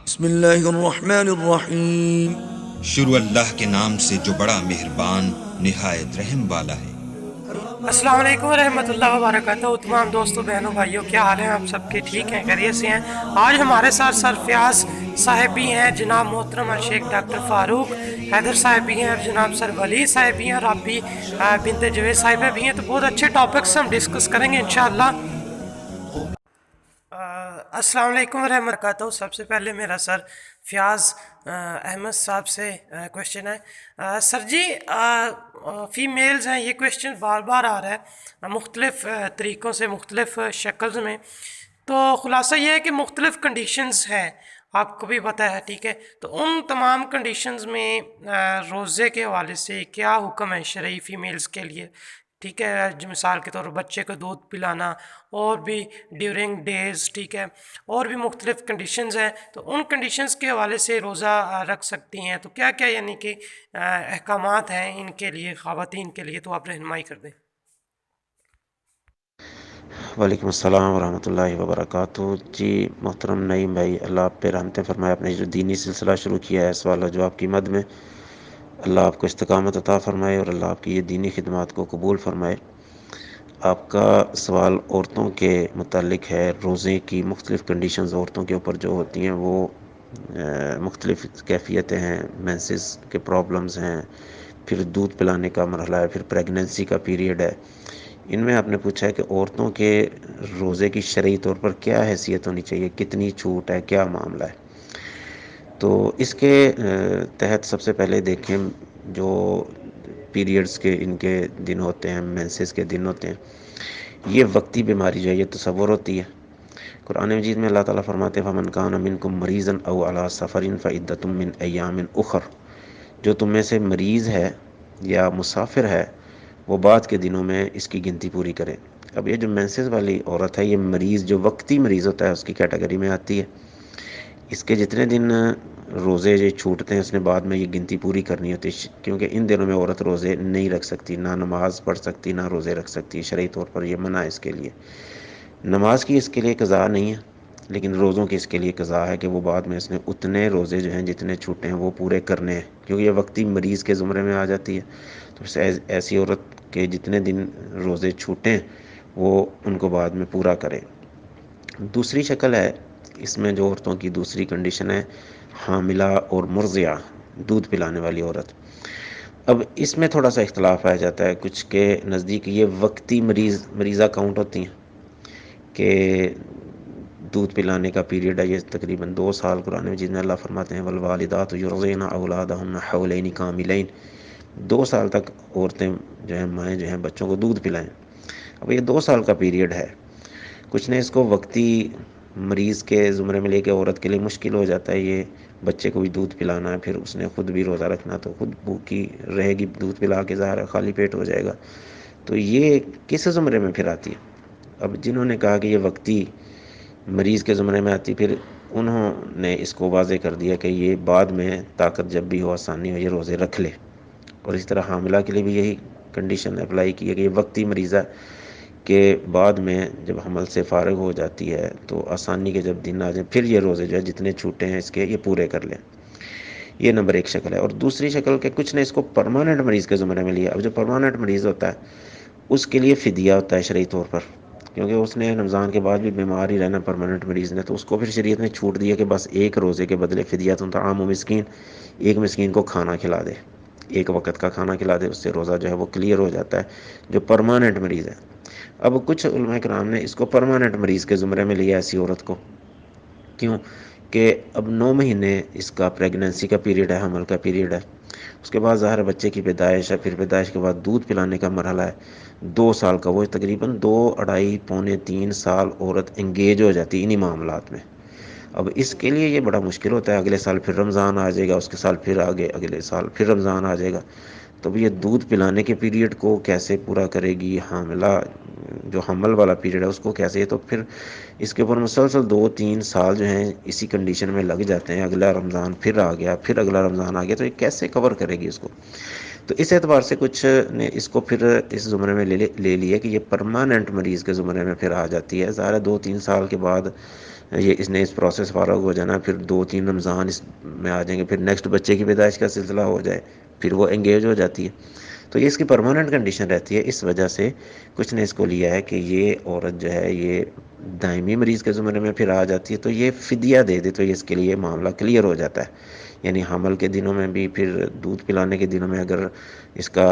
بسم اللہ الرحمن الرحیم۔ شروع اللہ کے نام سے جو بڑا مہربان نہایت رحم والا ہے۔ السلام علیکم ورحمۃ اللہ وبرکاتہ۔ تمام دوستوں بہنوں بھائیوں، کیا حال ہیں؟ آپ سب کے ٹھیک ہیں، خیریت سے ہیں؟ آج ہمارے ساتھ سر فیاض صاحب بھی ہیں، جناب محترم الشیخ ڈاکٹر فاروق حیدر صاحب بھی ہیں، اور جناب سر ولی صاحب بھی ہیں، اور آپ بھی بنت جوید صاحبہ بھی ہیں۔ تو بہت اچھے ٹاپکس ہم ڈسکس کریں گے انشاءاللہ۔ السلام علیکم ورحمۃ اللہ وبرکاتہ۔ سب سے پہلے میرا سر فیاض احمد صاحب سے کویشچن ہے۔ سر جی، فیمیلز ہیں، یہ کویشچن بار بار آ رہا ہے مختلف طریقوں سے، مختلف شکلز میں۔ تو خلاصہ یہ ہے کہ مختلف کنڈیشنز ہیں، آپ کو بھی پتہ ہے، ٹھیک ہے؟ تو ان تمام کنڈیشنز میں روزے کے حوالے سے کیا حکم ہے شرعی فیمیلز کے لیے؟ ٹھیک ہے، جو مثال کے طور پر بچے کو دودھ پلانا، اور بھی ڈیورنگ ڈیز، ٹھیک ہے، اور بھی مختلف کنڈیشنز ہیں۔ تو ان کنڈیشنز کے حوالے سے روزہ رکھ سکتی ہیں، تو کیا کیا یعنی کہ احکامات ہیں ان کے لیے، خواتین کے لیے؟ تو آپ رہنمائی کر دیں۔ وعلیکم السلام ورحمۃ اللہ وبرکاتہ۔ جی محترم نعیم بھائی، اللہ آپ پہ رحمتیں فرمائے۔ آپ نے جو دینی سلسلہ شروع کیا ہے سوال و جواب کی مد میں، اللہ آپ کو استقامت عطا فرمائے، اور اللہ آپ کی یہ دینی خدمات کو قبول فرمائے۔ آپ کا سوال عورتوں کے متعلق ہے۔ روزے کی مختلف کنڈیشنز عورتوں کے اوپر جو ہوتی ہیں وہ مختلف کیفیتیں ہیں۔ مینسز کے پرابلمز ہیں، پھر دودھ پلانے کا مرحلہ ہے، پھر پریگننسی کا پیریڈ ہے۔ ان میں آپ نے پوچھا ہے کہ عورتوں کے روزے کی شرعی طور پر کیا حیثیت ہونی چاہیے، کتنی چھوٹ ہے، کیا معاملہ ہے۔ تو اس کے تحت سب سے پہلے دیکھیں، جو پیریڈز کے ان کے دن ہوتے ہیں، مینسز کے دن ہوتے ہیں، یہ وقتی بیماری جو ہے یہ تصور ہوتی ہے۔ قرآن مجید میں اللہ تعالیٰ فرماتے ہیں فَمَنْ كَانَ مِنْكُمْ مَرِيضًا أَوْ عَلَىٰ سَفَرٍ فَعِدَّةٌ مِّنْ أَيَّامٍ أُخَرَ، جو تم میں سے مریض ہے یا مسافر ہے وہ بعد کے دنوں میں اس کی گنتی پوری کرے۔ اب یہ جو مینسز والی عورت ہے، یہ مریض جو وقتی مریض ہوتا ہے اس کی کیٹیگری میں آتی ہے۔ اس کے جتنے دن روزے جو چھوٹتے ہیں اس نے بعد میں یہ گنتی پوری کرنی ہوتی ہے، کیونکہ ان دنوں میں عورت روزے نہیں رکھ سکتی، نہ نماز پڑھ سکتی نہ روزے رکھ سکتی۔ شرعی طور پر یہ منع ہے اس کے لیے۔ نماز کی اس کے لیے قضا نہیں ہے، لیکن روزوں کی اس کے لیے قضا ہے کہ وہ بعد میں اس نے اتنے روزے جو ہیں جتنے چھوٹے ہیں وہ پورے کرنے ہیں، کیونکہ یہ وقتی مریض کے زمرے میں آ جاتی ہے۔ تو ایسی عورت کے جتنے دن روزے چھوٹیں وہ ان کو بعد میں پورا کرے۔ دوسری شکل ہے اس میں، جو عورتوں کی دوسری کنڈیشن ہے، حاملہ اور مرضعہ، دودھ پلانے والی عورت۔ اب اس میں تھوڑا سا اختلاف آ جاتا ہے، کچھ کے نزدیک یہ وقتی مریضہ کاؤنٹ ہوتی ہیں کہ دودھ پلانے کا پیریڈ ہے یہ تقریباً 2 سال۔ قرآن مجید میں اللہ فرماتے ہیں والوالدات یرضعن اولادہن حولین کاملین، 2 سال تک عورتیں جو ہیں، مائیں جو ہیں، بچوں کو دودھ پلائیں۔ اب یہ 2 سال کا پیریڈ ہے۔ کچھ نے اس کو وقتی مریض کے زمرے میں لے کے عورت کے لیے مشکل ہو جاتا ہے، یہ بچے کو بھی دودھ پلانا ہے، پھر اس نے خود بھی روزہ رکھنا، تو خود بھوکی رہے گی، دودھ پلا کے ظاہر ہے خالی پیٹ ہو جائے گا۔ تو یہ کس زمرے میں پھر آتی ہے؟ اب جنہوں نے کہا کہ یہ وقتی مریض کے زمرے میں آتی، پھر انہوں نے اس کو واضح کر دیا کہ یہ بعد میں طاقت جب بھی ہو، آسانی ہو، یہ روزے رکھ لے۔ اور اس طرح حاملہ کے لیے بھی یہی کنڈیشن اپلائی کی ہے کہ یہ وقتی مریضہ کہ بعد میں جب حمل سے فارغ ہو جاتی ہے تو آسانی کے جب دن آ جائیں پھر یہ روزے جو ہے جتنے چھوٹے ہیں اس کے یہ پورے کر لیں۔ یہ نمبر 1 شکل ہے۔ اور دوسری شکل کہ کچھ نے اس کو پرماننٹ مریض کے زمرے میں لیا۔ اب جو پرماننٹ مریض ہوتا ہے اس کے لیے فدیہ ہوتا ہے شرعی طور پر، کیونکہ اس نے رمضان کے بعد بھی بیمار ہی رہنا پرماننٹ مریض نے، تو اس کو پھر شریعت نے چھوٹ دیا کہ بس 1 روزے کے بدلے فدیۃ طعام مسکین، 1 مسکین کو کھانا کھلا دے، 1 وقت کا کھانا کھلا دے، اس سے روزہ جو ہے وہ کلیئر ہو جاتا ہے، جو پرماننٹ مریض ہے۔ اب کچھ علماء کرام نے اس کو پرماننٹ مریض کے زمرے میں لیا ایسی عورت کو، کیوں کہ اب 9 مہینے اس کا پریگننسی کا پیریڈ ہے، حمل کا پیریڈ ہے، اس کے بعد ظاہر بچے کی پیدائش ہے، پھر پیدائش کے بعد دودھ پلانے کا مرحلہ ہے، 2 سال کا، وہ تقریباً 2، 2.5، پونے 3 سال عورت انگیج ہو جاتی انہی معاملات میں۔ اب اس کے لیے یہ بڑا مشکل ہوتا ہے، اگلے سال پھر رمضان آ جائے گا، اس کے سال پھر آگے اگلے سال پھر رمضان آ جائے گا، تو یہ دودھ پلانے کے پیریڈ کو کیسے پورا کرے گی؟ حاملہ جو حمل والا پیریڈ ہے اس کو کیسے؟ تو پھر اس کے اوپر مسلسل 2-3 سال جو ہیں اسی کنڈیشن میں لگ جاتے ہیں، اگلا رمضان پھر آ گیا، پھر اگلا رمضان آ گیا، تو یہ کیسے کور کرے گی اس کو؟ تو اس اعتبار سے کچھ نے اس کو پھر اس زمرے میں لے لیا کہ یہ پرماننٹ مریض کے زمرے میں پھر آ جاتی ہے۔ ظاہر 2-3 سال کے بعد یہ اس نے اس پروسیس فارغ ہو جانا، پھر 2-3 رمضان اس میں آ جائیں گے، پھر نیکسٹ بچے کی پیدائش کا سلسلہ ہو جائے، پھر وہ انگیج ہو جاتی ہے. تو یہ اس کی پرماننٹ کنڈیشن رہتی ہے. اس وجہ سے کچھ نے اس کو لیا ہے کہ یہ عورت جو ہے یہ دائمی مریض کے زمرے میں پھر آ جاتی ہے، تو یہ فدیہ دے دے تو یہ اس کے لیے معاملہ کلیئر ہو جاتا ہے. یعنی حمل کے دنوں میں بھی، پھر دودھ پلانے کے دنوں میں اگر اس کا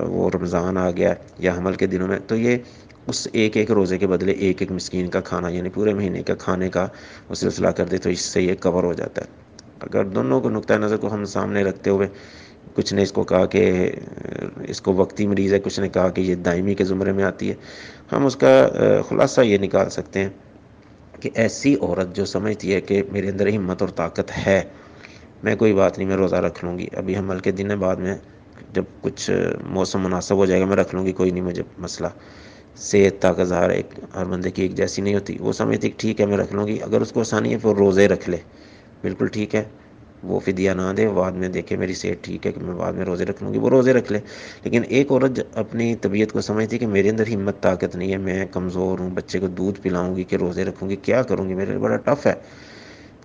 وہ رمضان آ گیا یا حمل کے دنوں میں، تو یہ اس ایک روزے کے بدلے ایک مسکین کا کھانا، یعنی پورے مہینے کا کھانے کا وہ سلسلہ کر دے، تو اس سے یہ کور ہو جاتا ہے. اگر دونوں کو نقطۂ نظر کو ہم سامنے رکھتے ہوئے، کچھ نے اس کو کہا کہ اس کو وقتی مریض ہے، کچھ نے کہا کہ یہ دائمی کے زمرے میں آتی ہے، ہم اس کا خلاصہ یہ نکال سکتے ہیں کہ ایسی عورت جو سمجھتی ہے کہ میرے اندر ہمت اور طاقت ہے، میں کوئی بات نہیں، میں روزہ رکھ لوں گی، ابھی حمل کے دن ہے، بعد میں جب کچھ موسم مناسب ہو جائے گا میں رکھ لوں گی، کوئی نہیں مجھے مسئلہ. صحت طاقت ہر بندے کی ایک جیسی نہیں ہوتی. وہ سمجھتی کہ ٹھیک ہے میں رکھ لوں گی، اگر اس کو آسانی ہے پھر روزے رکھ لے، بالکل ٹھیک ہے، وہ فدیہ نہ دے، بعد میں دیکھے میری صحت ٹھیک ہے کہ میں بعد میں روزے رکھ لوں گی، وہ روزے رکھ لے. لیکن ایک عورت اپنی طبیعت کو سمجھتی ہے کہ میرے اندر ہمت طاقت نہیں ہے، میں کمزور ہوں، بچے کو دودھ پلاؤں گی کہ روزے رکھوں گی، کیا کروں گی، میرے لیے بڑا ٹف ہے،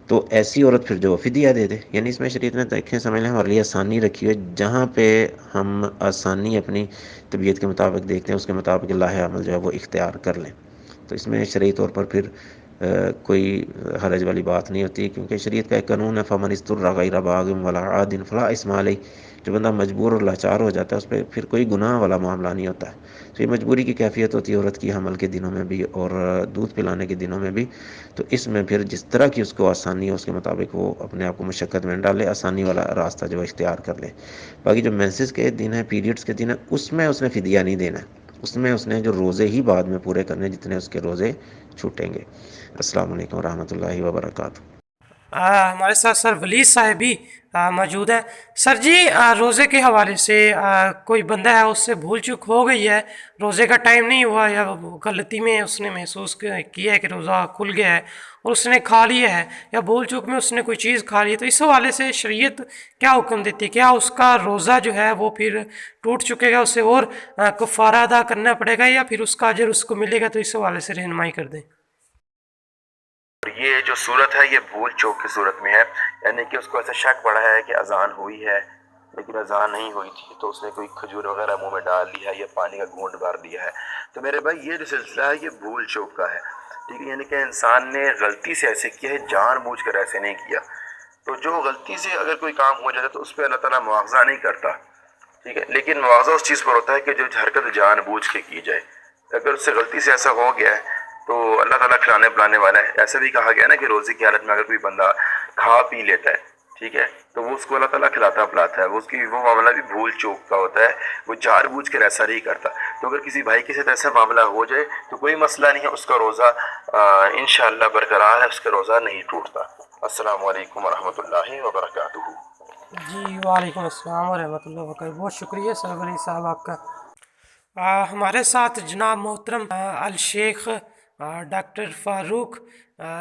تو ایسی عورت پھر جو فدیہ دے دے. یعنی اس میں شریعت میں دیکھیں سمجھ لیں ہمارے لیے آسانی رکھی ہے. جہاں پہ ہم آسانی اپنی طبیعت کے مطابق دیکھتے ہیں، اس کے مطابق اللہ عمل جو ہے وہ اختیار کر لیں. تو اس میں شرعی طور پر پھر کوئی حرج والی بات نہیں ہوتی، کیونکہ شریعت کا ایک قانون ہے، فمن اضطر غیر باغ ولا عاد فلا اثم علیہ. جو بندہ مجبور اور لاچار ہو جاتا ہے اس پہ پھر کوئی گناہ والا معاملہ نہیں ہوتا ہے. تو یہ مجبوری کی کیفیت ہوتی ہے عورت کی حمل کے دنوں میں بھی اور دودھ پلانے کے دنوں میں بھی. تو اس میں پھر جس طرح کی اس کو آسانی ہو اس کے مطابق وہ اپنے آپ کو مشقت میں ڈالے، آسانی والا راستہ جو اختیار کر لے. باقی جو مینسز کے دن ہیں، پیریڈز کے دن ہیں، اس میں اس نے فدیہ نہیں دینا ہے، اس میں اس نے جو روزے ہی بعد میں پورے کرنے جتنے اس کے روزے چھوٹیں گے. السلام علیکم ورحمۃ اللہ وبرکاتہ. ہمارے ساتھ سر ولی صاحب بھی موجود ہے. سر جی روزے کے حوالے سے کوئی بندہ ہے اس سے بھول چک ہو گئی ہے، روزے کا ٹائم نہیں ہوا یا غلطی میں اس نے محسوس کیا ہے کہ روزہ کھل گیا ہے اور اس نے کھا لیا ہے، یا بھول چک میں اس نے کوئی چیز کھا لی ہے، تو اس حوالے سے شریعت کیا حکم دیتی ہے؟ کیا اس کا روزہ جو ہے وہ پھر ٹوٹ چکے گا، اسے اور کفارہ ادا کرنا پڑے گا، یا پھر اس کا اجر اس کو ملے گا؟ تو اس حوالے سے رہنمائی کر دیں. یہ جو صورت ہے یہ بھول چوک کی صورت میں ہے، یعنی کہ اس کو ایسا شک پڑا ہے کہ اذان ہوئی ہے لیکن اذان نہیں ہوئی تھی، تو اس نے کوئی کھجور وغیرہ منہ میں ڈال لیا ہے یا پانی کا گھونٹ بھر دیا ہے. تو میرے بھائی یہ جو سلسلہ ہے یہ بھول چوک کا ہے، ٹھیک ہے، یعنی کہ انسان نے غلطی سے ایسے کیا ہے، جان بوجھ کر ایسے نہیں کیا. تو جو غلطی سے اگر کوئی کام ہو جاتا ہے تو اس پہ اللہ تعالیٰ مواخذہ نہیں کرتا، ٹھیک ہے، لیکن مواخذہ اس چیز پر ہوتا ہے کہ جو حرکت جان بوجھ کے کی جائے. اگر اس سے غلطی سے ایسا ہو گیا ہے تو اللہ تعالیٰ کھلانے پلانے والا ہے. ایسا بھی کہا گیا نا کہ روزے کی حالت میں اگر کوئی بندہ کھا پی لیتا ہے، ٹھیک ہے، تو وہ اس کو اللہ تعالیٰ کھلاتا پلاتا ہے، وہ معاملہ بھی بھول چوک کا ہوتا ہے، وہ جان بوجھ کر ایسا نہیں کرتا. تو اگر کسی بھائی کے ساتھ ایسا معاملہ ہو جائے تو کوئی مسئلہ نہیں ہے، اس کا روزہ انشاءاللہ برقرار ہے، اس کا روزہ نہیں ٹوٹتا. السلام علیکم ورحمۃ اللہ وبرکاتہ. جی وعلیکم السلام ورحمۃ اللہ وبرکاتہ. بہت شکریہ سر ولی صاحب آپ کا. ہمارے ساتھ جناب محترم الشیخ ڈاکٹر فاروق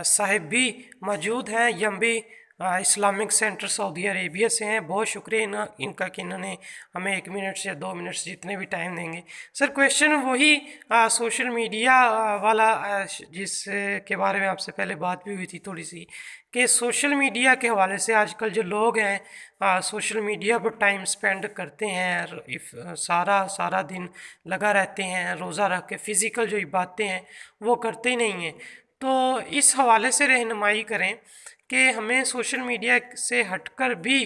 صاحب بھی موجود ہیں، یمبی اسلامک سینٹر سعودی عربیہ سے ہیں. بہت شکریہ ان کا کہ انہوں نے ہمیں 1 منٹ سے 2 منٹ سے جتنے بھی ٹائم دیں گے. سر کویشچن وہی سوشل میڈیا والا جس کے بارے میں آپ سے پہلے بات بھی ہوئی تھی تھوڑی سی، کہ سوشل میڈیا کے حوالے سے آج کل جو لوگ ہیں سوشل میڈیا پر ٹائم سپینڈ کرتے ہیں، سارا دن لگا رہتے ہیں، روزہ رکھ کے فزیکل جو باتیں ہیں وہ کرتے ہی نہیں ہیں. تو اس حوالے سے رہنمائی کریں کہ ہمیں سوشل میڈیا سے ہٹ کر بھی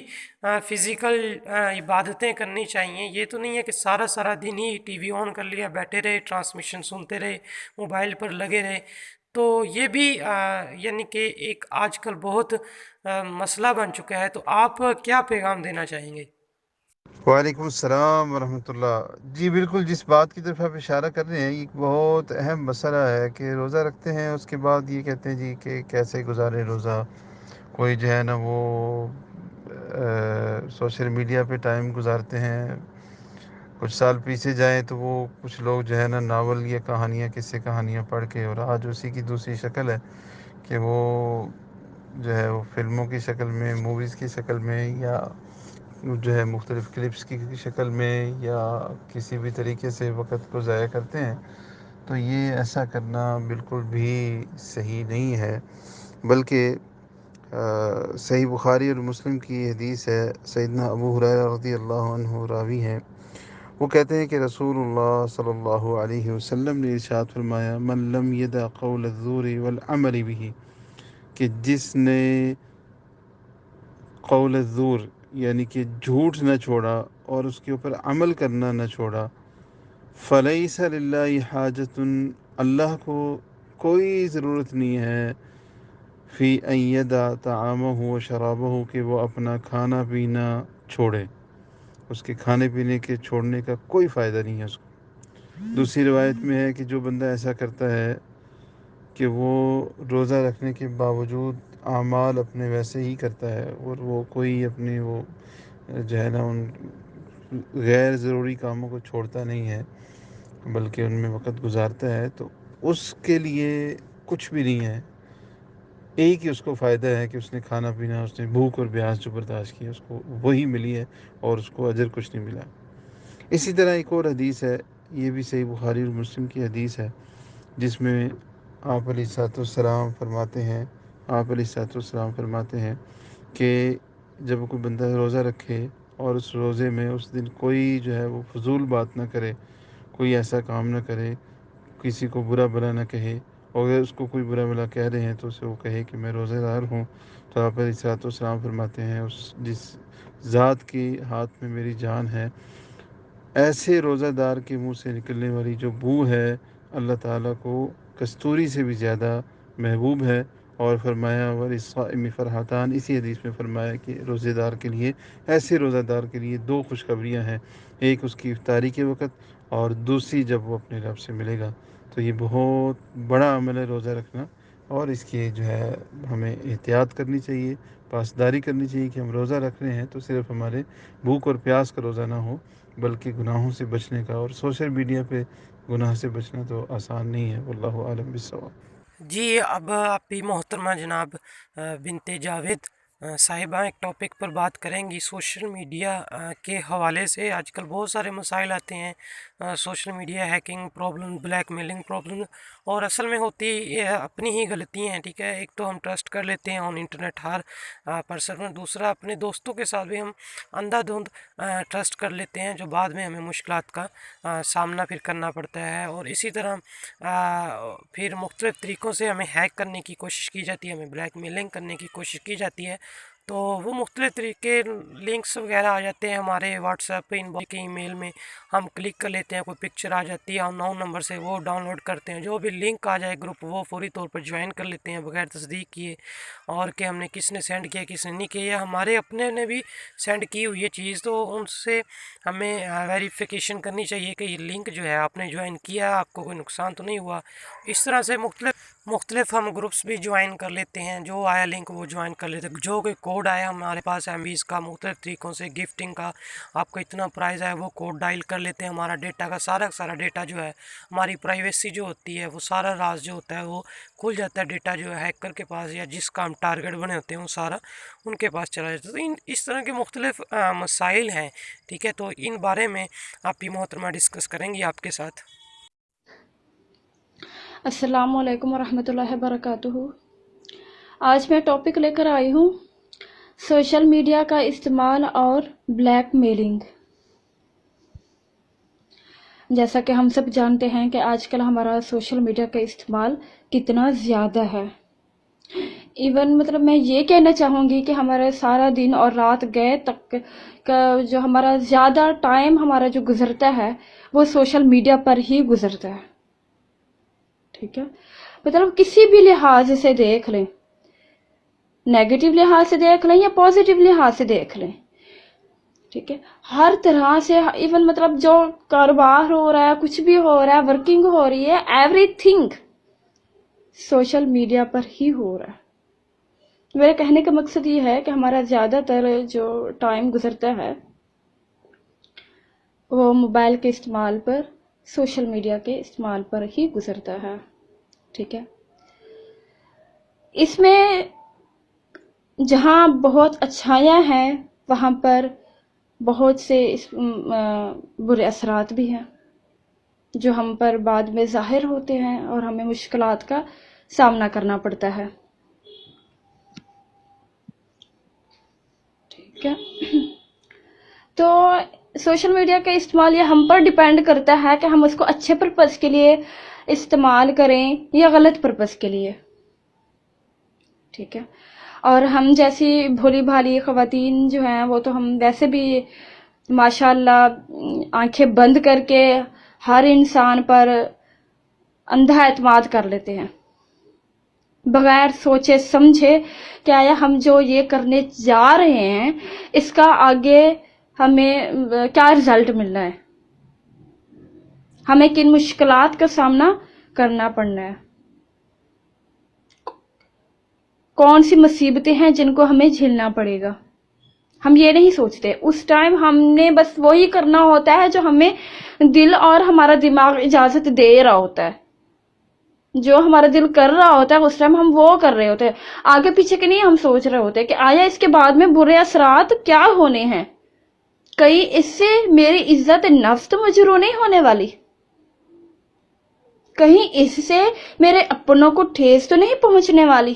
فزیکل عبادتیں کرنی چاہیے. یہ تو نہیں ہے کہ سارا دن ہی ٹی وی آن کر لیا، بیٹھے رہے، ٹرانسمیشن سنتے رہے، موبائل پر لگے رہے. تو یہ بھی یعنی کہ ایک آج کل بہت مسئلہ بن چکا ہے. تو آپ کیا پیغام دینا چاہیں گے؟ وعلیکم السلام ورحمۃ اللہ. جی بالکل، جس بات کی طرف آپ اشارہ کر رہے ہیں یہ ایک بہت اہم مسئلہ ہے کہ روزہ رکھتے ہیں، اس کے بعد یہ کہتے ہیں جی کہ کیسے گزارے روزہ. کوئی جو ہے نا وہ سوشل میڈیا پہ ٹائم گزارتے ہیں. کچھ سال پیچھے جائیں تو وہ کچھ لوگ جو ہے نا ناول یا کہانیاں، قصے کہانیاں پڑھ کے، اور آج اسی کی دوسری شکل ہے کہ وہ جو ہے وہ فلموں کی شکل میں، موویز کی شکل میں، یا جو ہے مختلف کلپس کی شکل میں، یا کسی بھی طریقے سے وقت کو ضائع کرتے ہیں. تو یہ ایسا کرنا بالکل بھی صحیح نہیں ہے، بلکہ صحیح بخاری اور مسلم کی حدیث ہے، سیدنا ابو ہریرہ رضی اللہ عنہ راوی ہیں، وہ کہتے ہیں کہ رسول اللہ صلی اللہ علیہ وسلم نے ارشاد فرمایا، من لم یدع قول الزور والعمل به، کہ جس نے قول الزور یعنی کہ جھوٹ نہ چھوڑا اور اس کے اوپر عمل کرنا نہ چھوڑا، فلیس للہ حاجت، اللہ کو کوئی ضرورت نہیں ہے، فی ان یدع طعامہ و شرابہ، کہ وہ اپنا کھانا پینا چھوڑے، اس کے کھانے پینے کے چھوڑنے کا کوئی فائدہ نہیں ہے اس کو۔ دوسری روایت میں ہے کہ جو بندہ ایسا کرتا ہے کہ وہ روزہ رکھنے کے باوجود اعمال اپنے ویسے ہی کرتا ہے اور وہ کوئی اپنی وہ جو ہے نا ان غیر ضروری کاموں کو چھوڑتا نہیں ہے بلکہ ان میں وقت گزارتا ہے، تو اس کے لیے کچھ بھی نہیں ہے، ایک ہی اس کو فائدہ ہے کہ اس نے کھانا پینا، اس نے بھوک اور پیاس جو برداشت کی اس کو وہی ملی ہے اور اس کو اجر کچھ نہیں ملا۔ اسی طرح ایک اور حدیث ہے، یہ بھی صحیح بخاری اور مسلم کی حدیث ہے، جس میں آپ علیہ الصلوۃ والسلام فرماتے ہیں کہ جب کوئی بندہ روزہ رکھے اور اس روزے میں اس دن کوئی جو ہے وہ فضول بات نہ کرے، کوئی ایسا کام نہ کرے، کسی کو برا بھلا نہ کہے، اور اگر اس کو کوئی برا بھلا کہہ رہے ہیں تو اسے وہ کہے کہ میں روزہ دار ہوں، تو آپ علیہ الصلوۃ والسلام فرماتے ہیں جس ذات کے ہاتھ میں میری جان ہے، ایسے روزہ دار کے منہ سے نکلنے والی جو بو ہے اللہ تعالیٰ کو کستوری سے بھی زیادہ محبوب ہے، اور فرمایا وَلِلصَّائِمِ فَرْحَتان، اسی حدیث میں فرمایا کہ روزہ دار کے لیے، ایسے روزہ دار کے لیے دو خوشخبریاں ہیں، ایک اس کی افطاری کے وقت اور دوسری جب وہ اپنے رب سے ملے گا۔ تو یہ بہت بڑا عمل ہے روزہ رکھنا، اور اس کی جو ہے ہمیں احتیاط کرنی چاہیے، پاسداری کرنی چاہیے کہ ہم روزہ رکھ رہے ہیں تو صرف ہمارے بھوک اور پیاس کا روزہ نہ ہو بلکہ گناہوں سے بچنے کا، اور سوشل میڈیا پہ گناہ سے بچنا تو آسان نہیں ہے، واللہ عالم بالصواب۔ جی اب آپ بھی محترمہ جناب بنت جاوید صاحبہ ایک ٹاپک پر بات کریں گی سوشل میڈیا کے حوالے سے۔ آج کل بہت سارے مسائل آتے ہیں، social media hacking problem, blackmailing problem, اور اصل میں ہوتی یہ اپنی ہی غلطی ہیں، ٹھیک ہے۔ ایک تو ہم ٹرسٹ کر لیتے ہیں آن انٹرنیٹ ہر پرسن میں، دوسرا اپنے دوستوں کے ساتھ بھی ہم اندھا دھند ٹرسٹ کر لیتے ہیں، جو بعد میں ہمیں مشکلات کا سامنا پھر کرنا پڑتا ہے، اور اسی طرح پھر مختلف طریقوں سے ہمیں ہیک کرنے کی کوشش کی جاتی ہے، ہمیں بلیک میلنگ کرنے کی کوشش کی جاتی ہے، تو وہ مختلف طریقے لنکس وغیرہ آ جاتے ہیں ہمارے واٹس ایپ پہ، ان کے ای میل میں، ہم کلک کر لیتے ہیں، کوئی پکچر آ جاتی ہے، ہم 9 نمبر سے وہ ڈاؤن لوڈ کرتے ہیں، جو بھی لنک آ جائے گروپ وہ فوری طور پر جوائن کر لیتے ہیں بغیر تصدیق کیے، اور کہ ہم نے کس نے سینڈ کیا کس نے نہیں کیا، یا ہمارے اپنے نے بھی سینڈ کی ہوئی یہ چیز، تو ان سے ہمیں ویریفیکیشن کرنی چاہیے کہ یہ لنک جو ہے آپ نے جوائن کیا، آپ کو کوئی نقصان تو نہیں ہوا۔ اس طرح سے مختلف ہم گروپس بھی جوائن کر لیتے ہیں، جو آیا لنک وہ جوائن کر لیتے ہیں، جو کوئی کوڈ آیا ہمارے پاس MBs کا مختلف طریقوں سے، گفٹنگ کا، آپ کو اتنا پرائز آیا وہ کوڈ ڈائل کر لیتے ہیں، ہمارا ڈیٹا کا سارا ڈیٹا جو ہے، ہماری پرائیویسی جو ہوتی ہے، وہ سارا راز جو ہوتا ہے وہ کھل جاتا ہے، ڈیٹا جو ہے ہیکر کے پاس یا جس کا ہم ٹارگٹ بنے ہوتے ہیں وہ سارا ان کے پاس چلا جاتا ہے۔ تو اس طرح کے مختلف مسائل ہیں، ٹھیک ہے، تو ان بارے میں آپ کی محترمہ ڈسکس کریں گی آپ کے ساتھ۔ السلام علیکم ورحمۃ اللہ وبرکاتہ۔ آج میں ٹاپک لے کر آئی ہوں سوشل میڈیا کا استعمال اور بلیک میلنگ۔ جیسا کہ ہم سب جانتے ہیں کہ آج کل ہمارا سوشل میڈیا کا استعمال کتنا زیادہ ہے، ایون مطلب میں یہ کہنا چاہوں گی کہ ہمارا سارا دن اور رات گئے تک کا جو ہمارا زیادہ ٹائم ہمارا جو گزرتا ہے وہ سوشل میڈیا پر ہی گزرتا ہے، ٹھیک ہے۔ مطلب کسی بھی لحاظ سے دیکھ لیں، نیگیٹو لحاظ سے دیکھ لیں یا پازیٹیو لحاظ سے دیکھ لیں، ٹھیک ہے، ہر طرح سے، ایون مطلب جو کاروبار ہو رہا ہے، کچھ بھی ہو رہا ہے، ورکنگ ہو رہی ہے، ایوری تھنگ سوشل میڈیا پر ہی ہو رہا ہے۔ میرے کہنے کا مقصد یہ ہے کہ ہمارا زیادہ تر جو ٹائم گزرتا ہے وہ موبائل کے استعمال پر، سوشل میڈیا کے استعمال پر ہی گزرتا ہے، ٹھیک ہے۔ اس میں جہاں بہت اچھائیاں ہیں وہاں پر بہت سے برے اثرات بھی ہیں، جو ہم پر بعد میں ظاہر ہوتے ہیں اور ہمیں مشکلات کا سامنا کرنا پڑتا ہے. ٹھیک ہے. تو سوشل میڈیا کا استعمال یہ ہم پر ڈیپینڈ کرتا ہے کہ ہم اس کو اچھے پرپز کے لیے استعمال کریں یا غلط پرپز کے لیے. ٹھیک ہے. اور ہم جیسی بھولی بھالی خواتین جو ہیں وہ تو ہم ویسے بھی ماشاء اللہ آنکھیں بند کر کے ہر انسان پر اندھا اعتماد کر لیتے ہیں بغیر سوچے سمجھے کہ آیا ہم جو یہ کرنے جا رہے ہیں اس کا آگے ہمیں کیا رزلٹ ملنا ہے، ہمیں کن مشکلات کا سامنا کرنا پڑنا ہے، کون سی مصیبتیں ہیں جن کو ہمیں جھیلنا پڑے گا. ہم یہ نہیں سوچتے. اس ٹائم ہم نے بس وہی کرنا ہوتا ہے جو ہمیں دل اور ہمارا دماغ اجازت دے رہا ہوتا ہے. جو ہمارا دل کر رہا ہوتا ہے اس ٹائم ہم وہ کر رہے ہوتے ہیں، آگے پیچھے کے نہیں ہم سوچ رہے ہوتے کہ آیا اس کے بعد میں برے اثرات کیا ہونے ہیں، کہیں اس سے میری عزت نفس تو مجروح نہیں ہونے والی، کہیں اس سے میرے اپنوں کو ٹھیس تو نہیں پہنچنے والی،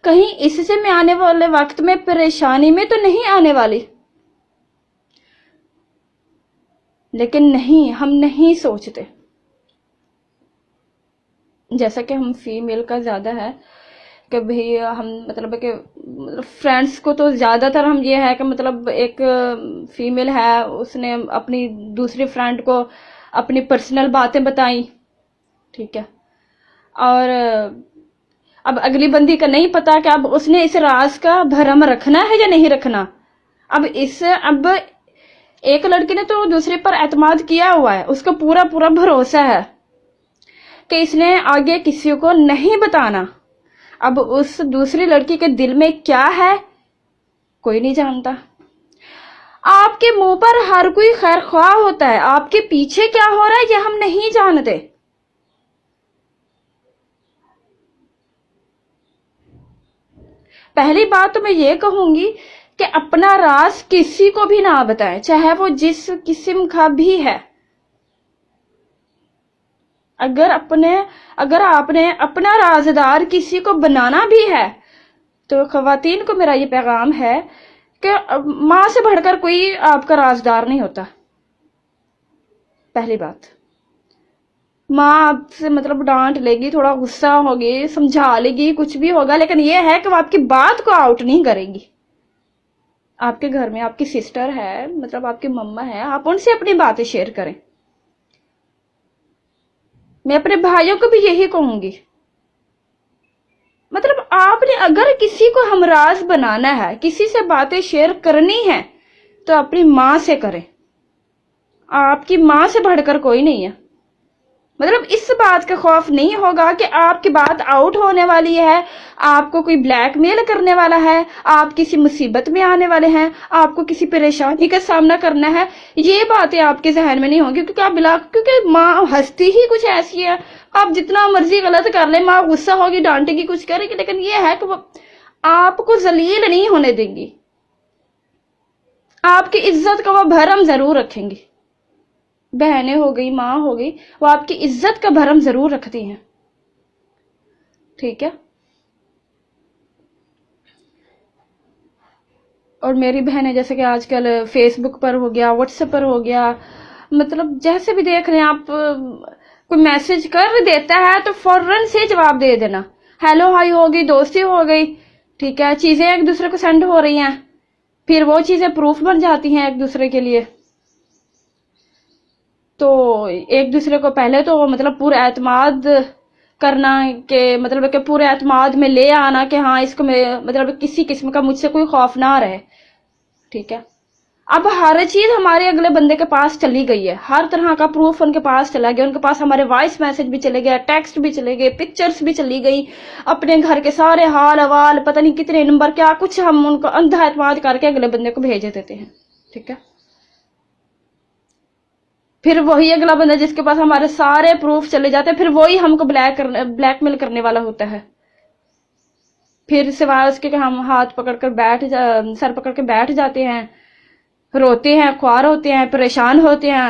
کہیں اس سے میں آنے والے وقت میں پریشانی میں تو نہیں آنے والی. لیکن نہیں، ہم نہیں سوچتے. جیسا کہ ہم فیمیل کا زیادہ ہے کہ بھئی ہم مطلب کہ فرینڈس کو تو زیادہ تر ہم یہ ہے کہ مطلب ایک فیمیل ہے اس نے اپنی دوسری فرینڈ کو اپنی پرسنل باتیں بتائیں. ٹھیک ہے. اور اب اگلی بندی کا نہیں پتا کہ اب اس نے اس راز کا بھرم رکھنا ہے یا نہیں رکھنا. اب ایک لڑکی نے تو دوسرے پر اعتماد کیا ہوا ہے، اس کو پورا پورا بھروسہ ہے کہ اس نے آگے کسی کو نہیں بتانا. اب اس دوسری لڑکی کے دل میں کیا ہے کوئی نہیں جانتا. آپ کے منہ پر ہر کوئی خیر خواہ ہوتا ہے، آپ کے پیچھے کیا ہو رہا ہے یہ ہم نہیں جانتے. پہلی بات تو میں یہ کہوں گی کہ اپنا راز کسی کو بھی نہ بتائیں، چاہے وہ جس قسم کا بھی ہے. اگر آپ نے اپنا رازدار کسی کو بنانا بھی ہے تو خواتین کو میرا یہ پیغام ہے کہ ماں سے بڑھ کر کوئی آپ کا رازدار نہیں ہوتا. پہلی بات، ماں آپ سے مطلب ڈانٹ لے گی، تھوڑا غصہ ہوگی، سمجھا لے گی، کچھ بھی ہوگا، لیکن یہ ہے کہ وہ آپ کی بات کو آؤٹ نہیں کرے گی. آپ کے گھر میں آپ کی سسٹر ہے، مطلب آپ کی مما ہے، آپ ان سے اپنی باتیں شیئر کریں. میں اپنے بھائیوں کو بھی یہی کہوں گی، مطلب آپ نے اگر کسی کو ہمراز بنانا ہے، کسی سے باتیں شیئر کرنی ہے تو اپنی ماں سے کریں. آپ کی ماں سے بڑھ کر کوئی نہیں ہے. مطلب اس بات کا خوف نہیں ہوگا کہ آپ کی بات آؤٹ ہونے والی ہے، آپ کو کوئی بلیک میل کرنے والا ہے، آپ کسی مصیبت میں آنے والے ہیں، آپ کو کسی پریشانی کا سامنا کرنا ہے. یہ باتیں آپ کے ذہن میں نہیں ہوں گی کیونکہ ماں ہستی ہی کچھ ایسی ہے. آپ جتنا مرضی غلط کر لیں، ماں غصہ ہوگی، ڈانٹے گی، کچھ کرے گی، لیکن یہ ہے کہ وہ آپ کو ذلیل نہیں ہونے دیں گی، آپ کی عزت کا وہ بھرم ضرور رکھیں گی. بہنیں ہو گئی، ماں ہو گئی، وہ آپ کی عزت کا بھرم ضرور رکھتی ہیں. ٹھیک ہے. اور میری بہنیں جیسے کہ آج کل فیس بک پر ہو گیا، واٹس ایپ پر ہو گیا، مطلب جیسے بھی دیکھ رہے ہیں آپ، کوئی میسج کر دیتا ہے تو فوراً سے جواب دے دینا. ہیلو ہائی ہو گئی، دوستی ہو گئی. ٹھیک ہے. چیزیں ایک دوسرے کو سینڈ ہو رہی ہیں، پھر وہ چیزیں پروف بن جاتی ہیں ایک دوسرے کے لیے. تو ایک دوسرے کو پہلے تو مطلب پورا اعتماد کرنا کہ مطلب کہ پورے اعتماد میں لے آنا کہ ہاں اس کو مطلب کسی قسم کا مجھ سے کوئی خوف نہ رہے. ٹھیک ہے. اب ہر چیز ہمارے اگلے بندے کے پاس چلی گئی ہے، ہر طرح کا پروف ان کے پاس چلا گیا، ان کے پاس ہمارے وائس میسج بھی چلے گئے، ٹیکسٹ بھی چلے گئے، پکچرز بھی چلی گئی، اپنے گھر کے سارے حال احوال، پتہ نہیں کتنے نمبر، کیا کچھ ہم ان کو اندھا اعتماد کر کے اگلے بندے کو بھیج دیتے ہیں. ٹھیک ہے. پھر وہی اگلا بندہ جس کے پاس ہمارے سارے پروف چلے جاتے ہیں، پھر وہی ہم کو بلیک میل کرنے والا ہوتا ہے. پھر سوائے اس کے کہ ہم ہاتھ پکڑ کر سر پکڑ کے بیٹھ جاتے ہیں، روتے ہیں، خوار ہوتے ہیں، پریشان ہوتے ہیں،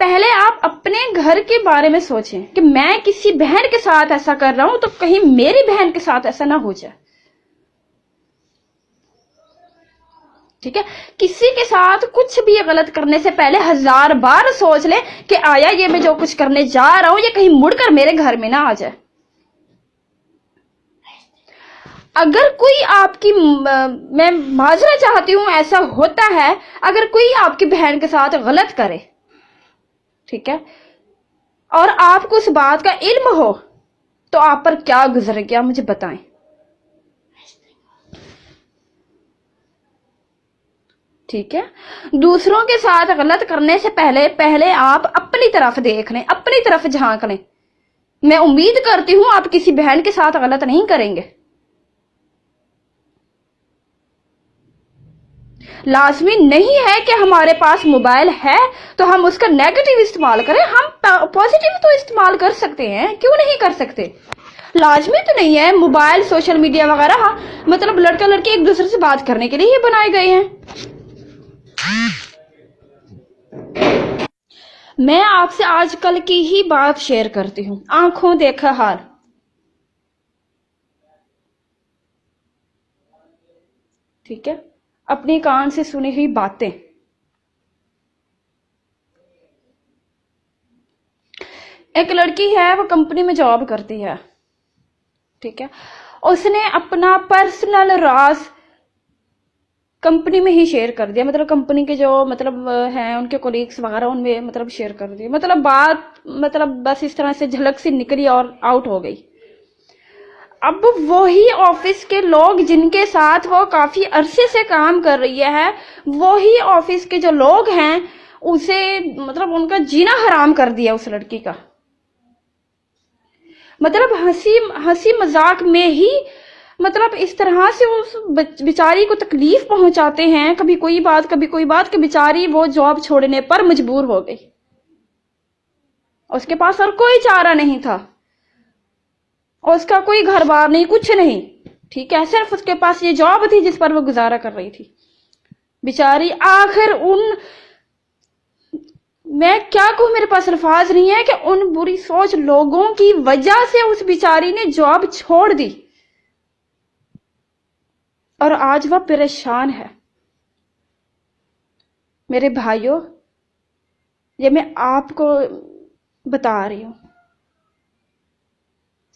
پہلے آپ اپنے گھر کے بارے میں سوچیں کہ میں کسی بہن کے ساتھ ایسا کر رہا ہوں تو کہیں میری بہن کے ساتھ ایسا نہ ہو جائے. ٹھیک ہے, کسی کے ساتھ کچھ بھی غلط کرنے سے پہلے 1000 بار سوچ لیں کہ آیا یہ میں جو کچھ کرنے جا رہا ہوں یہ کہیں مڑ کر میرے گھر میں نہ آ جائے. اگر کوئی آپ کی, میں معذرت چاہتی ہوں ایسا ہوتا ہے, اگر کوئی آپ کی بہن کے ساتھ غلط کرے, ٹھیک ہے, اور آپ کو اس بات کا علم ہو تو آپ پر کیا گزرے گا مجھے بتائیں. ٹھیک ہے, دوسروں کے ساتھ غلط کرنے سے پہلے آپ اپنی طرف دیکھ لیں, اپنی طرف جھانک لیں. میں امید کرتی ہوں آپ کسی بہن کے ساتھ غلط نہیں کریں گے. لازمی نہیں ہے کہ ہمارے پاس موبائل ہے تو ہم اس کا نیگیٹو استعمال کریں, ہم پازیٹیو تو استعمال کر سکتے ہیں, کیوں نہیں کر سکتے. لازمی تو نہیں ہے موبائل, سوشل میڈیا وغیرہ, مطلب لڑکا لڑکی ایک دوسرے سے بات کرنے کے لیے ہی بنائے گئے ہیں. میں آپ سے آج کل کی ہی بات شیئر کرتی ہوں, آنکھوں دیکھا حال. ٹھیک ہے, اپنے کان سے سنی ہوئی باتیں. ایک لڑکی ہے, وہ کمپنی میں جاب کرتی ہے, ٹھیک ہے, اس نے اپنا پرسنل راز کمپنی میں ہی شیئر کر دیا, مطلب کمپنی کے جو مطلب ہیں ان کے کولیگس وغیرہ ان میں مطلب شیئر کر دیا, مطلب بات مطلب بس اس طرح سے جھلک سی نکلی اور آؤٹ ہو گئی. اب وہی آفس کے لوگ جن کے ساتھ وہ کافی عرصے سے کام کر رہی ہے, وہی آفس کے جو لوگ ہیں اسے مطلب ان کا جینا حرام کر دیا اس لڑکی کا. مطلب ہنسی مذاق میں ہی مطلب اس طرح سے اس بیچاری کو تکلیف پہنچاتے ہیں, کبھی کوئی بات کہ بیچاری وہ جاب چھوڑنے پر مجبور ہو گئی. اس کے پاس اور کوئی چارہ نہیں تھا, اس کا کوئی گھر بار نہیں, کچھ نہیں, ٹھیک ہے, صرف اس کے پاس یہ جاب تھی جس پر وہ گزارا کر رہی تھی. بیچاری آخر میں کیا کہوں, میرے پاس الفاظ نہیں ہے کہ ان بری سوچ لوگوں کی وجہ سے اس بیچاری نے جاب چھوڑ دی اور آج وہ پریشان ہے. میرے بھائیوں, یہ میں آپ کو بتا رہی ہوں,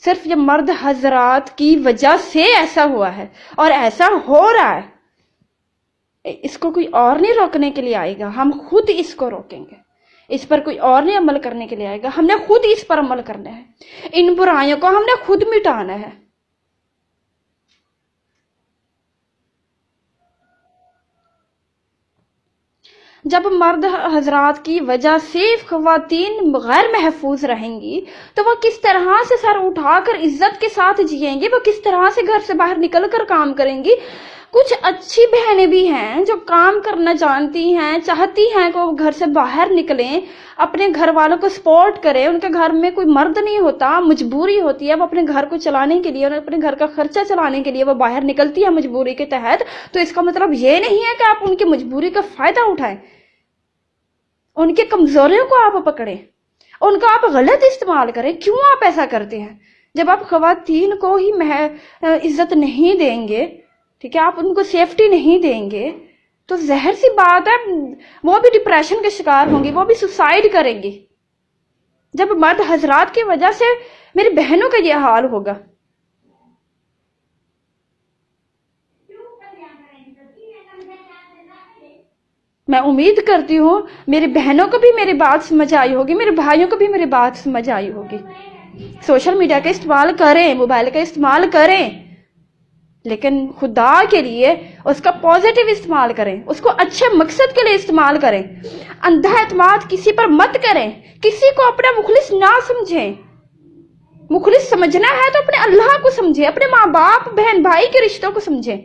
صرف یہ مرد حضرات کی وجہ سے ایسا ہوا ہے اور ایسا ہو رہا ہے. اس کو کوئی اور نہیں روکنے کے لیے آئے گا, ہم خود اس کو روکیں گے. اس پر کوئی اور نہیں عمل کرنے کے لیے آئے گا, ہم نے خود اس پر عمل کرنا ہے. ان برائیوں کو ہم نے خود مٹانا ہے. جب مرد حضرات کی وجہ سے خواتین غیر محفوظ رہیں گی تو وہ کس طرح سے سر اٹھا کر عزت کے ساتھ جئیں گی, وہ کس طرح سے گھر سے باہر نکل کر کام کریں گی. کچھ اچھی بہنیں بھی ہیں جو کام کرنا جانتی ہیں, چاہتی ہیں کہ وہ گھر سے باہر نکلیں, اپنے گھر والوں کو سپورٹ کریں. ان کے گھر میں کوئی مرد نہیں ہوتا, مجبوری ہوتی ہے, وہ اپنے گھر کو چلانے کے لیے اور اپنے گھر کا خرچہ چلانے کے لیے وہ باہر نکلتی ہے مجبوری کے تحت. تو اس کا مطلب یہ نہیں ہے کہ آپ ان کی مجبوری کا فائدہ اٹھائیں, ان کے کمزوریوں کو آپ پکڑیں, ان کا آپ غلط استعمال کریں. کیوں آپ ایسا کرتے ہیں؟ جب آپ خواتین کو ہی عزت نہیں دیں گے, ٹھیک ہے, آپ ان کو سیفٹی نہیں دیں گے تو ظاہر سی بات ہے وہ بھی ڈپریشن کے شکار ہوں گی, وہ بھی سوسائڈ کریں گی. جب مرد حضرات کی وجہ سے میری بہنوں کا یہ حال ہوگا. میں امید کرتی ہوں میری بہنوں کو بھی میری بات سمجھ آئی ہوگی, میرے بھائیوں کو بھی میری بات سمجھ آئی ہوگی. سوشل میڈیا کا استعمال کریں, موبائل کا استعمال کریں, لیکن خدا کے لیے اس کا پازیٹیو استعمال کریں, اس کو اچھے مقصد کے لیے استعمال کریں. اندھا اعتماد کسی پر مت کریں, کسی کو اپنا مخلص نہ سمجھیں. مخلص سمجھنا ہے تو اپنے اللہ کو سمجھیں, اپنے ماں باپ بہن بھائی کے رشتوں کو سمجھیں.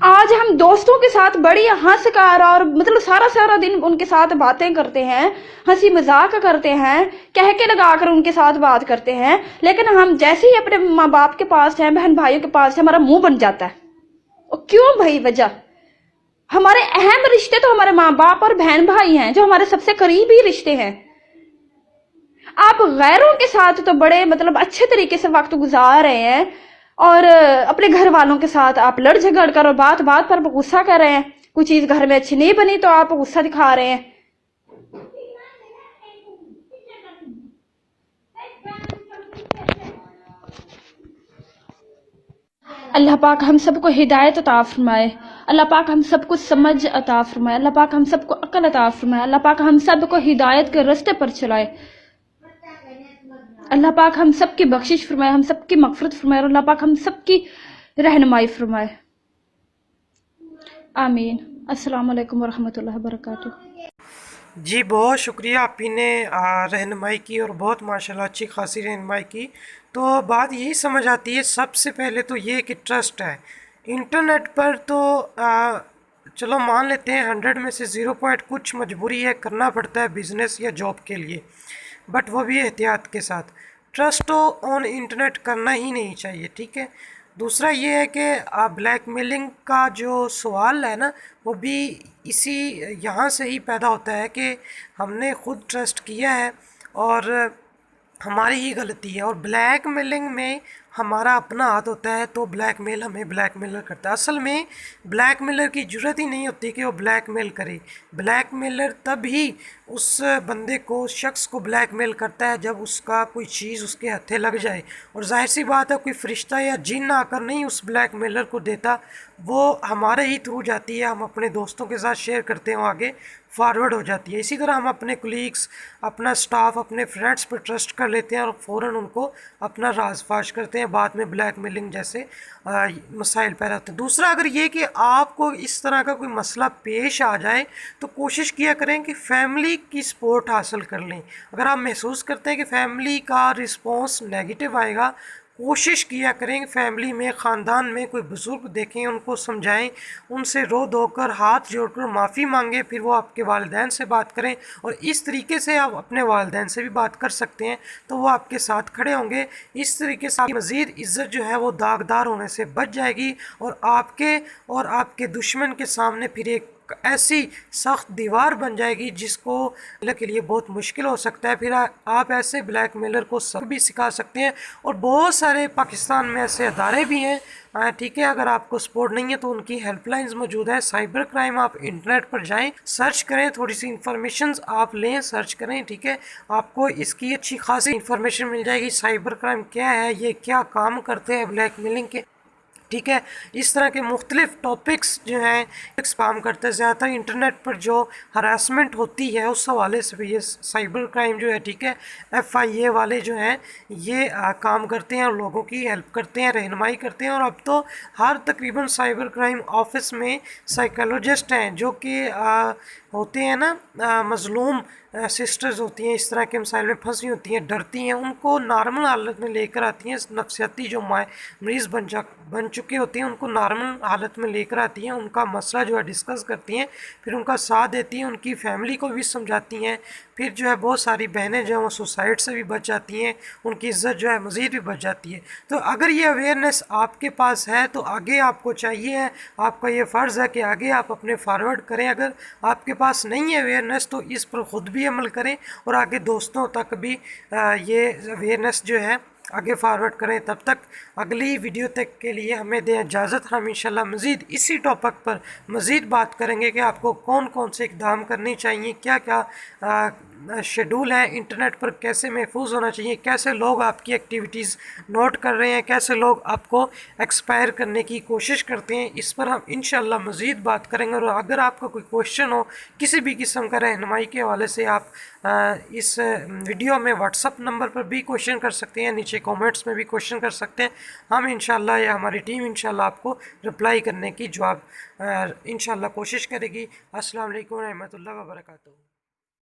آج ہم دوستوں کے ساتھ بڑی ہنس کر اور مطلب سارا دن ان کے ساتھ باتیں کرتے ہیں, ہنسی مذاق کرتے ہیں, کہہ کے لگا کر ان کے ساتھ بات کرتے ہیں, لیکن ہم جیسے ہی اپنے ماں باپ کے پاس ہیں, بہن بھائیوں کے پاس ہیں, ہمارا منہ بن جاتا ہے. اور کیوں بھائی؟ وجہ ہمارے اہم رشتے تو ہمارے ماں باپ اور بہن بھائی ہیں، جو ہمارے سب سے قریبی رشتے ہیں۔ آپ غیروں کے ساتھ تو بڑے مطلب اچھے طریقے سے وقت گزار رہے ہیں، اور اپنے گھر والوں کے ساتھ آپ لڑ جھگڑ کر اور بات بات پر غصہ کر رہے ہیں، کوئی چیز گھر میں اچھی نہیں بنی تو آپ غصہ دکھا رہے ہیں۔ اللہ پاک ہم سب کو ہدایت عطا فرمائے، اللہ پاک ہم سب کو سمجھ عطا فرمائے، اللہ پاک ہم سب کو عقل عطا فرمائے، اللہ پاک ہم سب کو ہدایت کے راستے پر چلائے، اللہ پاک ہم سب کی بخشش فرمائے، ہم سب کی مغفرت فرمائے، اور اللہ پاک ہم سب کی رہنمائی فرمائے، آمین۔ السلام علیکم ورحمۃ اللہ وبرکاتہ۔ جی بہت شکریہ، آپ ہی نے رہنمائی کی اور بہت ماشاءاللہ اچھی خاصی رہنمائی کی۔ تو بات یہی سمجھ آتی ہے سب سے پہلے تو یہ کہ ٹرسٹ ہے انٹرنیٹ پر۔ تو چلو مان لیتے ہیں 100 میں سے 0 پوائنٹ کچھ مجبوری ہے، کرنا پڑتا ہے بزنس یا جاب کے لیے، بٹ وہ بھی احتیاط کے ساتھ۔ ٹرسٹ تو آن انٹرنیٹ کرنا ہی نہیں چاہیے، ٹھیک ہے۔ دوسرا یہ ہے کہ بلیک میلنگ کا جو سوال ہے نا، وہ بھی اسی یہاں سے ہی پیدا ہوتا ہے کہ ہم نے خود ٹرسٹ کیا ہے اور ہماری ہی غلطی ہے، اور بلیک میلنگ میں ہمارا اپنا ہاتھ ہوتا ہے، تو بلیک میل ہمیں بلیک میلر کرتا ہے۔ اصل میں بلیک میلر کی ضرورت ہی نہیں ہوتی کہ وہ بلیک میل کرے، بلیک میلر تب ہی اس بندے کو، شخص کو بلیک میل کرتا ہے جب اس کا کوئی چیز اس کے ہتھے لگ جائے، اور ظاہر سی بات ہے کوئی فرشتہ یا جن آ کر نہیں اس بلیک میلر کو دیتا، وہ ہمارے ہی تھرو جاتی ہے، ہم اپنے دوستوں کے ساتھ شیئر کرتے ہیں، وہ آگے فارورڈ ہو جاتی ہے۔ اسی طرح ہم اپنے کولیگس، اپنا سٹاف، اپنے فرینڈس پر ٹرسٹ کر لیتے ہیں اور فوراً ان کو اپنا راز فاش کرتے ہیں، بعد میں بلیک میلنگ جیسے مسائل پیدا ہوتے ہیں۔ دوسرا اگر یہ کہ آپ کو اس طرح کا کوئی مسئلہ پیش آ جائے تو کوشش کیا کریں کہ فیملی کی سپورٹ حاصل کر لیں۔ اگر آپ محسوس کرتے ہیں کہ فیملی کا رسپانس نیگیٹو آئے گا، کوشش کیا کریں کہ فیملی میں، خاندان میں کوئی بزرگ دیکھیں، ان کو سمجھائیں، ان سے رو دھو کر ہاتھ جوڑ کر معافی مانگیں، پھر وہ آپ کے والدین سے بات کریں، اور اس طریقے سے آپ اپنے والدین سے بھی بات کر سکتے ہیں تو وہ آپ کے ساتھ کھڑے ہوں گے۔ اس طریقے سے آپ کی مزید عزت جو ہے وہ داغدار ہونے سے بچ جائے گی، اور آپ کے دشمن کے سامنے پھر ایک ایسی سخت دیوار بن جائے گی جس کو کے لیے بہت مشکل ہو سکتا ہے۔ پھر آپ ایسے بلیک میلر کو سبق بھی سکھا سکتے ہیں، اور بہت سارے پاکستان میں ایسے ادارے بھی ہیں، ٹھیک ہے۔ اگر آپ کو سپورٹ نہیں ہے تو ان کی ہیلپ لائنز موجود ہیں۔ سائبر کرائم، آپ انٹرنیٹ پر جائیں، سرچ کریں، تھوڑی سی انفارمیشنز آپ لیں، سرچ کریں، ٹھیک ہے، آپ کو اس کی اچھی خاصی انفارمیشن مل جائے گی۔ سائبر کرائم کیا ہے، یہ کیا کام کرتے ہیں بلیک میلنگ کے، ٹھیک ہے۔ اس طرح کے مختلف ٹاپکس جو ہیں کام کرتے ہیں، زیادہ تر انٹرنیٹ پر جو ہراسمنٹ ہوتی ہے اس حوالے سے بھی یہ سائبر کرائم جو ہے، ٹھیک ہے، FIA والے جو ہیں یہ کام کرتے ہیں اور لوگوں کی ہیلپ کرتے ہیں، رہنمائی کرتے ہیں۔ اور اب تو ہر تقریباً سائبر کرائم آفس میں سائیکالوجسٹ ہیں جو کہ ہوتے ہیں نا، مظلوم سسٹرز ہوتی ہیں، اس طرح کے مسائل میں پھنسی ہوتی ہیں، ڈرتی ہیں، ان کو نارمل حالت میں لے کر آتی ہیں۔ نفسیاتی جو مریض بن چکے ہوتے ہیں ان کو نارمل حالت میں لے کر آتی ہیں، ان کا مسئلہ جو ہے ڈسکس کرتی ہیں، پھر ان کا ساتھ دیتی ہیں، ان کی فیملی کو بھی سمجھاتی ہیں، پھر جو ہے بہت ساری بہنیں جو ہیں وہ سوسائڈ سے بھی بچ جاتی ہیں، ان کی عزت جو ہے مزید بھی بچ جاتی ہے۔ تو اگر یہ اویئرنیس آپ کے پاس ہے تو آگے آپ کو چاہیے ہے، آپ کا یہ فرض ہے کہ آگے آپ اپنے فارورڈ کریں۔ اگر آپ کے پاس نہیں ہے اویئرنیس تو اس پر خود بھی عمل کریں، اور آگے دوستوں تک بھی یہ اویئرنیس جو ہے آگے فارورڈ کریں۔ تب تک اگلی ویڈیو تک کے لیے ہمیں دیں اجازت، ہم انشاءاللہ مزید اسی ٹاپک پر مزید بات کریں گے کہ آپ کو کون کون سے اقدام کرنے چاہیے، کیا کیا شیڈول ہے، انٹرنیٹ پر کیسے محفوظ ہونا چاہیے، کیسے لوگ آپ کی ایکٹیویٹیز نوٹ کر رہے ہیں، کیسے لوگ آپ کو ایکسپائر کرنے کی کوشش کرتے ہیں، اس پر ہم انشاءاللہ مزید بات کریں گے۔ اور اگر آپ کا کوئی کویشچن ہو کسی بھی قسم کا رہنمائی کے حوالے سے، آپ اس ویڈیو میں واٹس اپ نمبر پر بھی کویشچن کر سکتے ہیں، نیچے کومنٹس میں بھی کویشچن کر سکتے ہیں، ہم انشاءاللہ یا ہماری ٹیم انشاءاللہ آپ کو رپلائی کرنے کی جواب انشاءاللہ کوشش کرے گی۔ السلام علیکم ورحمۃ اللہ وبرکاتہ۔